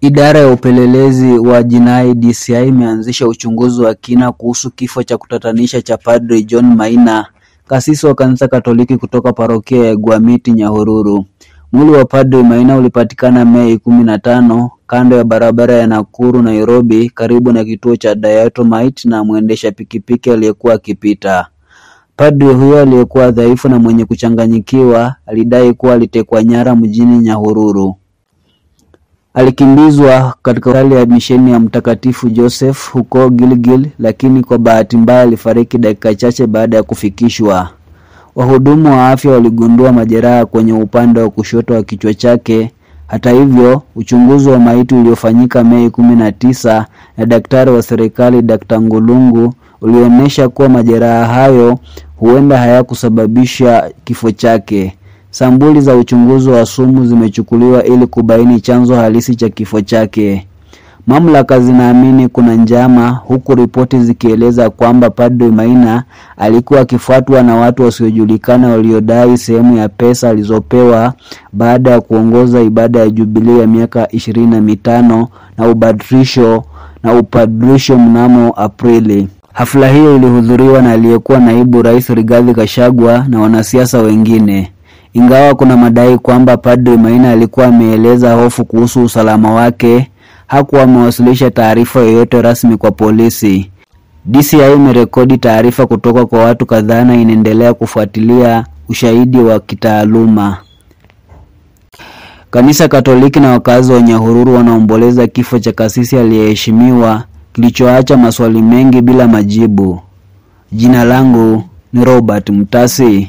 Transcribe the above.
Idara ya upelelezi wa jinai DCI imeanzisha uchunguzi wa kina kuhusu kifo cha kutatanisha cha Padri John Maina, kasisi wa kanisa Katoliki kutoka parokia ya Gwamiti, Nyahururu. Mwili wa Padri Maina ulipatikana Mei 15 kando ya barabara ya Nakuru Nairobi, karibu na kituo cha Diatomite na mwendesha pikipiki aliyekuwa akipita. Padri huyo aliyekuwa dhaifu na mwenye kuchanganyikiwa alidai kuwa alitekwa nyara mjini Nyahururu. Alikimbizwa katika hospitali ya misheni ya Mtakatifu Joseph huko Gilgil, lakini kwa bahati mbaya alifariki dakika chache baada ya kufikishwa. Wahudumu wa afya waligundua majeraha kwenye upande wa kushoto wa kichwa chake. Hata hivyo, uchunguzi wa maiti uliofanyika Mei 19 na daktari wa serikali Dr. Ngulungu ulionyesha kuwa majeraha hayo huenda hayakusababisha kifo chake. Sampuli za uchunguzi wa sumu zimechukuliwa ili kubaini chanzo halisi cha kifo chake. Mamlaka zinaamini kuna njama, huku ripoti zikieleza kwamba Padri Maina alikuwa akifuatwa na watu wasiojulikana waliodai sehemu ya pesa alizopewa baada ya kuongoza ibada ya jubilei ya miaka 25 na upadrisho mnamo Aprili. Hafla hiyo ilihudhuriwa na aliyekuwa naibu rais Rigathi Gachagua na wanasiasa wengine. Ingawa kuna madai kwamba Padri Maina alikuwa ameeleza hofu kuhusu usalama wake, hakuwa amewasilisha taarifa yoyote rasmi kwa polisi. DCI imerekodi taarifa kutoka kwa watu kadhaa na inaendelea kufuatilia ushahidi wa kitaaluma. Kanisa Katoliki na wakazi wa Nyahururu wanaomboleza kifo cha kasisi aliyeheshimiwa kilichoacha maswali mengi bila majibu. Jina langu ni Robert Mtasi.